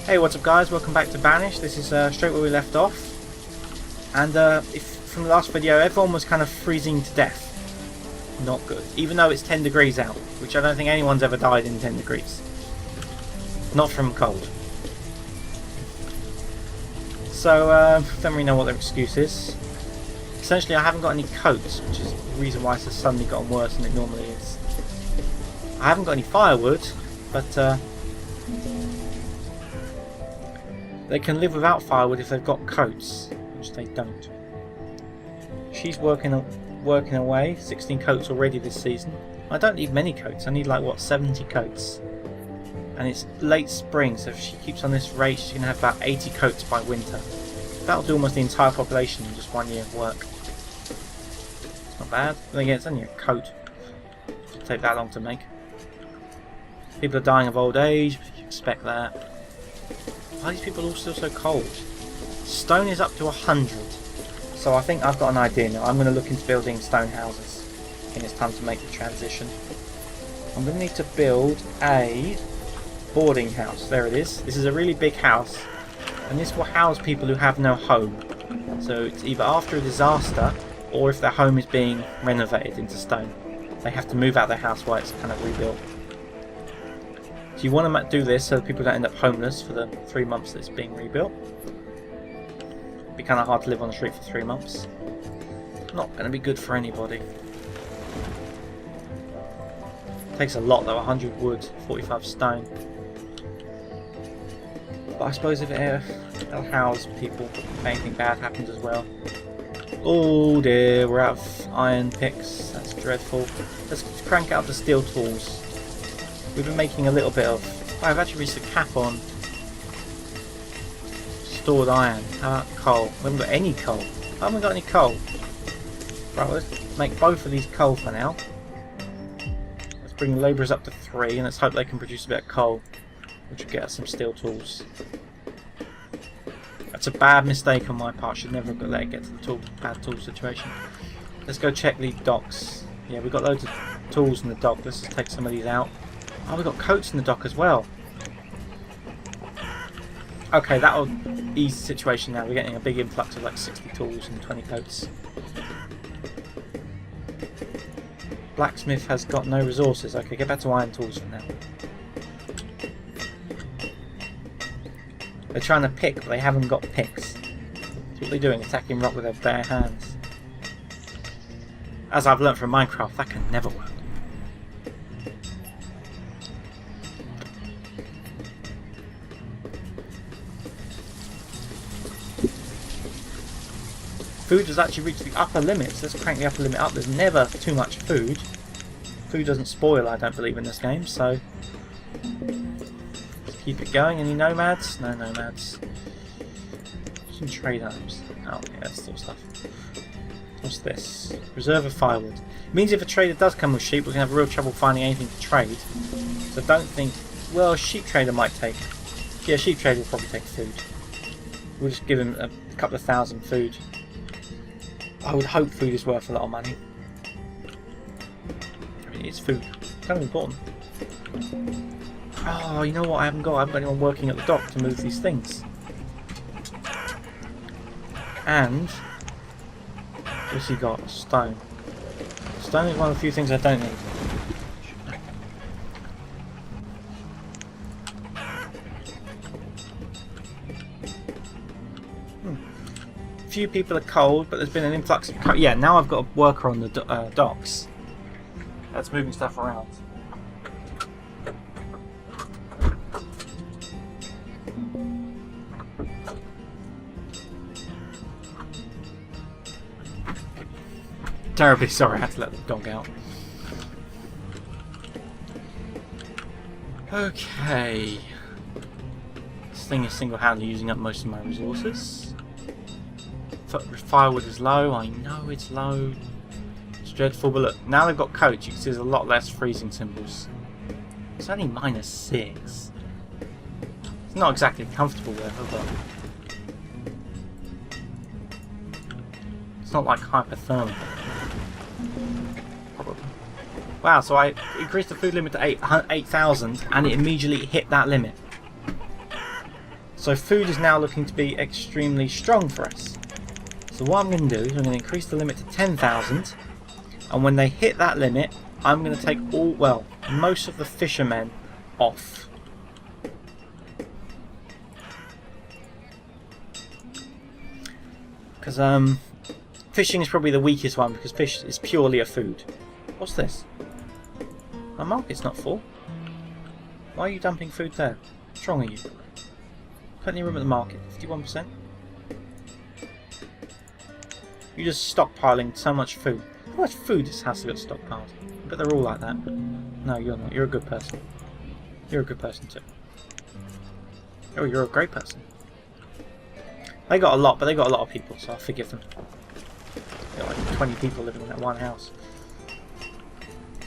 Hey, what's up guys, welcome back to Banished. This is straight where we left off. And if from the last video everyone was kind of freezing to death. Not good. Even though it's 10 degrees out, which I don't think anyone's ever died in 10 degrees. Not from cold. So, don't really know what their excuse is. Essentially I haven't got any coats, which is the reason why it's suddenly gotten worse than it normally is. I haven't got any firewood, but they can live without firewood if they've got coats, which they don't. She's working away, 16 coats already this season. I don't need many coats, I need like what, 70 coats. And it's late spring, so if she keeps on this rate she's going to have about 80 coats by winter. That'll do almost the entire population in just 1 year of work. It's not bad, but again it's only a coat. It doesn't take that long to make. People are dying of old age, but you expect that. Why are these people all still so cold? Stone is up to 100. So I think I've got an idea now. I'm going to look into building stone houses. I think it's time to make the transition. I'm going to need to build a boarding house. There it is. This is a really big house. And this will house people who have no home. So it's either after a disaster or if their home is being renovated into stone. They have to move out their house while it's kind of rebuilt. So you want to do this so that people don't end up homeless for the 3 months that it's being rebuilt. It'd be kind of hard to live on the street for 3 months. Not going to be good for anybody. Takes a lot though, 100 wood, 45 stone. But I suppose if it'll house people if anything bad happens as well. Oh dear, we're out of iron picks, that's dreadful. Let's crank out the steel tools. We've been making a little bit of... Oh, I've actually reached a cap on stored iron. How about coal? We haven't got any coal. I haven't got any coal. Right, let's make both of these coal for now. Let's bring the labourers up to 3 and let's hope they can produce a bit of coal, which will get us some steel tools. That's a bad mistake on my part. Should never have let it get to the bad tool situation. Let's go check the docks. Yeah, we've got loads of tools in the dock. Let's just take some of these out. Oh, we've got coats in the dock as well. Okay, that'll ease the situation now. We're getting a big influx of like 60 tools and 20 coats. Blacksmith has got no resources. Okay, get back to iron tools for now. They're trying to pick, but they haven't got picks. That's what they're doing, attacking rock with their bare hands. As I've learnt from Minecraft, that can never work. Food has actually reached the upper limits. Let's crank the upper limit up. There's never too much food. Food doesn't spoil, I don't believe, in this game, so let's keep it going. Any nomads? No nomads. Some trade items. Oh, yeah, that's still stuff. What's this? Reserve of firewood. It means if a trader does come with sheep, we're going to have real trouble finding anything to trade. So don't think... Well, a sheep trader might take... Yeah, a sheep trader will probably take food. We'll just give him a couple of thousand food. I would hope food is worth a lot of money. I mean, it's food. It's kind of important. Oh, you know what I haven't got? I haven't got anyone working at the dock to move these things. And... what's he got? Stone. Stone is one of the few things I don't need. Few people are cold, but there's been an influx of coal. Yeah, now I've got a worker on the docks. That's moving stuff around. Terribly sorry, I had to let the dog out. Okay. This thing is single-handedly using up most of my resources. Firewood is low, I know it's low. It's dreadful, but look, now they've got coats, you can see there's a lot less freezing symbols. It's only -6. It's not exactly comfortable weather, but it's not like hypothermic. Probably. Wow, so I increased the food limit to 8,000 and it immediately hit that limit. So food is now looking to be extremely strong for us. So what I'm going to do is I'm going to increase the limit to 10,000, and when they hit that limit, I'm going to take most of the fishermen off. Because fishing is probably the weakest one, because fish is purely a food. What's this? My market's not full. Why are you dumping food there? How strong are you? Plenty of room at the market. 51%. You're just stockpiling so much food. How much food this house has got stockpiled? But they're all like that. No, you're not. You're a good person. You're a good person too. Oh, you're a great person. They got a lot, but they got a lot of people, so I'll forgive them. They got like 20 people living in that one house.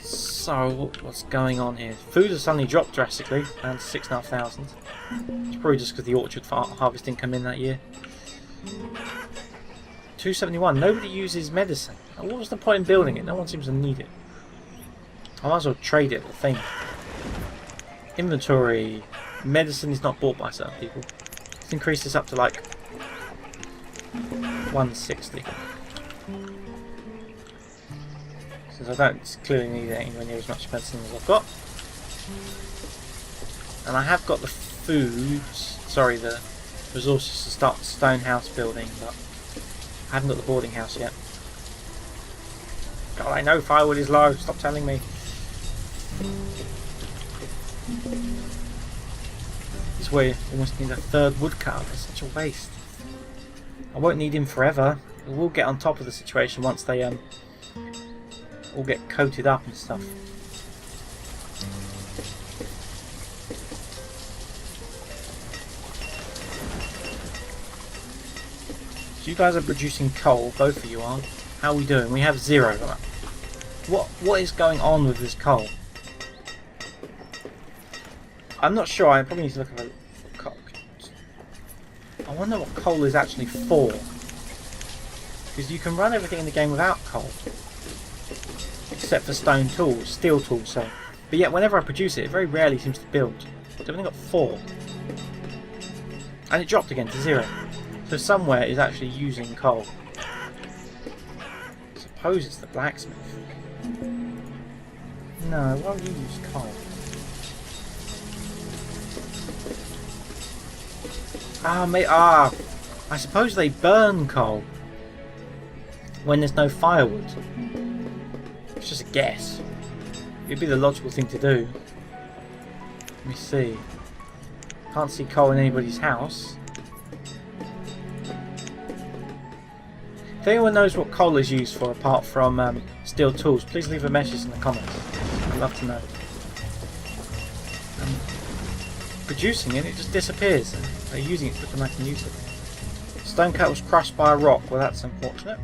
So, what's going on here? Food has suddenly dropped drastically, down to 6,500. It's probably just because the orchard harvest didn't come in that year. 271. Nobody uses medicine. What was the point in building it? No one seems to need it. I might as well trade it, the thing. Inventory. Medicine is not bought by certain people. Let's increase this up to like 160. Since I don't clearly need anywhere near as much medicine as I've got. And I have got the food, the resources to start the stone house building, but I haven't got the boarding house yet. God, I know firewood is low, stop telling me. This way, we almost need a third woodcutter, it's such a waste. I won't need him forever, we'll get on top of the situation once they all get coated up and stuff. So you guys are producing coal, both of you are. How are we doing? We have 0. What is going on with this coal? I'm not sure, I probably need to look at a coal. I wonder what coal is actually for. Because you can run everything in the game without coal. Except for stone tools, steel tools, so. But yet, whenever I produce it, it very rarely seems to build. I've only got 4. And it dropped again to 0. So somewhere is actually using coal. I suppose it's the blacksmith. No, why would you use coal? I suppose they burn coal when there's no firewood. It's just a guess. It'd be the logical thing to do. Let me see. Can't see coal in anybody's house. If anyone knows what coal is used for apart from steel tools, please leave a message in the comments. I'd love to know. Producing it just disappears. They're using it quicker than I can use it. Stone cut was crushed by a rock. Well, that's unfortunate.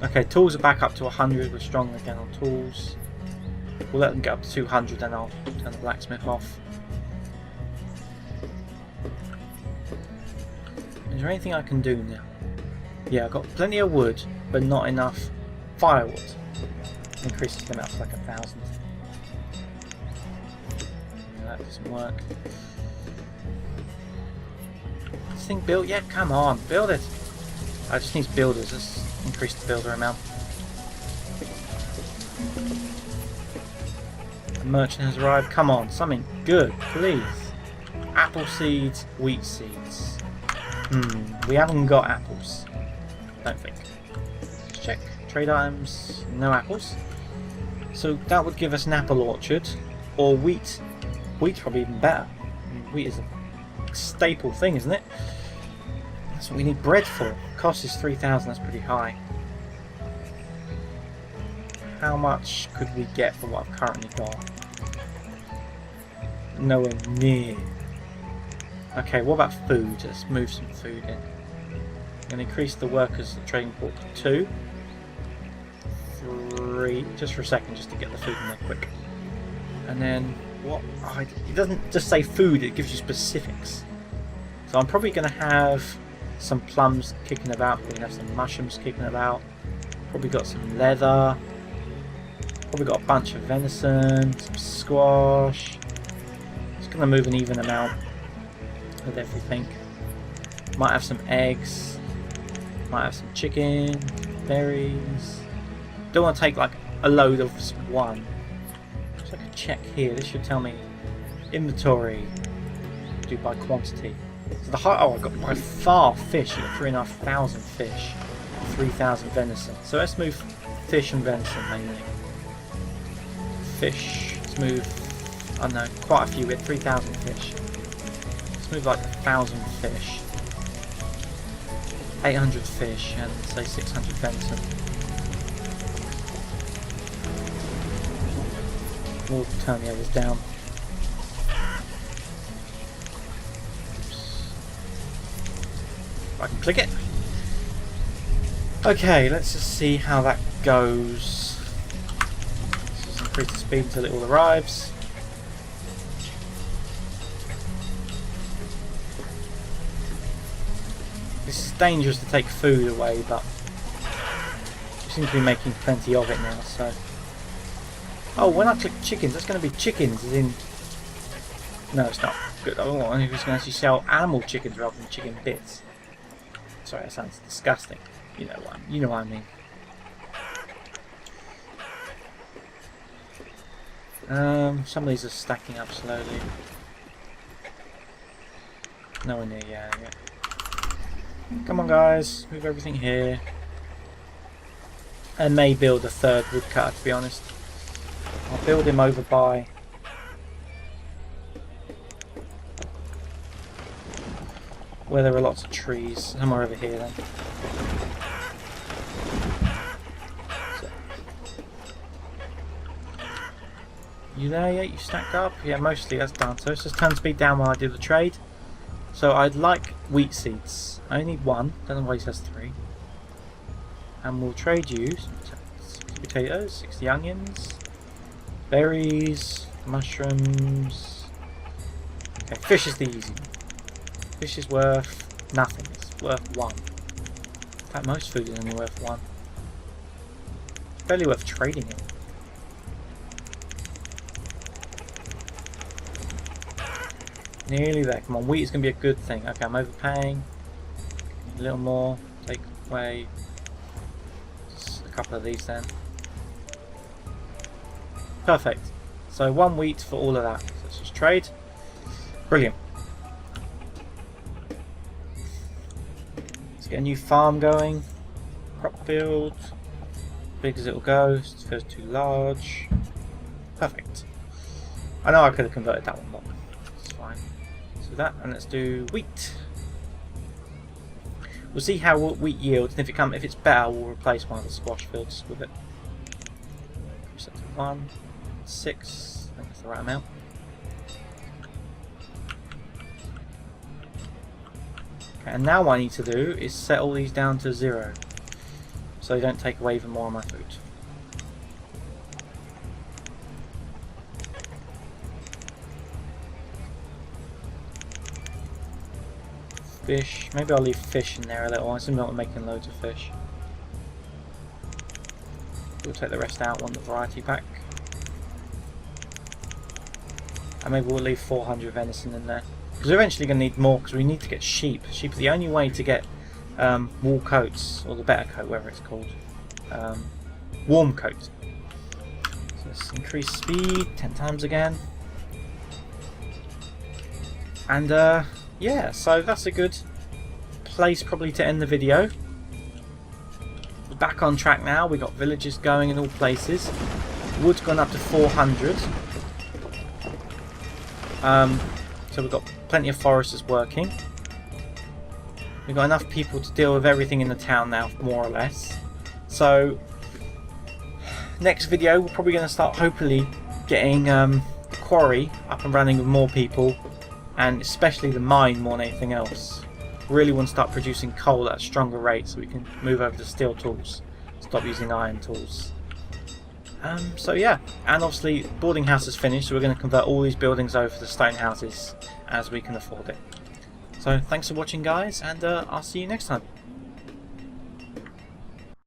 Okay, tools are back up to 100. We're strong again on tools. We'll let them get up to 200, then I'll turn the blacksmith off. Is there anything I can do now? Yeah, I've got plenty of wood, but not enough firewood. Increases them out to like 1,000. That doesn't work. This thing built yet? Come on, build it! I just need builders. Let's increase the builder amount. The merchant has arrived. Come on, something good, please. Apple seeds, wheat seeds. We haven't got apples. Don't think. Let's check. Trade items. No apples. So that would give us an apple orchard. Or wheat. Wheat's probably even better. Wheat is a staple thing, isn't it? That's what we need bread for. Cost is 3,000, that's pretty high. How much could we get for what I've currently got? Nowhere near. Okay, what about food? Let's move some food in. I'm going to increase the workers at trading port to 2. 3. Just for a second, just to get the food in there quick. And then, what? Oh, it doesn't just say food, it gives you specifics. So I'm probably going to have some plums kicking about. We're going to have some mushrooms kicking about. Probably got some leather. Probably got a bunch of venison, some squash. Just going to move an even amount. with everything. Might have some eggs. Might have some chicken, berries. Don't want to take like a load of one. So I can check here. This should tell me inventory. Do by quantity. So the high. Oh, I got by far fish. I got 3,500 fish, 3,000 venison. So let's move fish and venison mainly. Fish. Let's move. I don't know, quite a few. We had 3,000 fish. Let's move like 1,000 fish. 800 fish and say 600 venison. We'll turn the others down. Oops. I can click it. Okay, let's just see how that goes. Let's just increase the speed until it all arrives. This is dangerous to take food away, but we seem to be making plenty of it now, so... Oh, when I click chickens, that's going to be chickens, as in... No, it's not. Good. I want who's going to actually sell animal chickens rather than chicken bits. Sorry, that sounds disgusting. You know what I mean. Some of these are stacking up slowly. Nowhere near yet. Come on guys, move everything here. I may build a third woodcutter, to be honest. I'll build him over by... where there are lots of trees. Somewhere over here then. So. You there yet? You stacked up? Yeah, mostly that's done. So let's just turn speed down while I do the trade. So I'd like wheat seeds. I only need one. Don't know why he says 3. And we'll trade you 60 potatoes, 60 onions, berries, mushrooms. Okay, fish is the easy one. Fish is worth nothing. It's worth 1. In fact, most food is only worth 1. It's barely worth trading it. Nearly there. Come on, wheat is going to be a good thing. Okay, I'm overpaying. A little more. Take away just a couple of these then. Perfect. So 1 wheat for all of that. So let's just trade. Brilliant. Let's get a new farm going. Crop field. Big as it will go. It feels too large. Perfect. I know I could have converted that one, but it's fine. So that, and let's do wheat. We'll see how wheat yields, and if it's better, we'll replace one of the squash fields with it. Set to 1, 6. I think that's the right amount. Okay, and now what I need to do is set all these down to 0, so they don't take away even more of my food. Fish. Maybe I'll leave fish in there a little. I assume I'm making loads of fish. We'll take the rest out, want the variety pack. And maybe we'll leave 400 venison in there. Because we're eventually going to need more, because we need to get sheep. Sheep are the only way to get wool coats, or the better coat, whatever it's called. Warm coat. So let's increase speed 10 times again. And yeah, so that's a good place probably to end the video. We're back on track now. We've got villages going in all places. Wood's gone up to 400. So we've got plenty of foresters working. We've got enough people to deal with everything in the town now, more or less. So next video we're probably going to start hopefully getting the quarry up and running with more people. And especially the mine more than anything else. Really want to start producing coal at a stronger rate so we can move over to steel tools. Stop using iron tools. So yeah, and obviously boarding house is finished, so we're going to convert all these buildings over to stone houses as we can afford it. So thanks for watching guys, and I'll see you next time.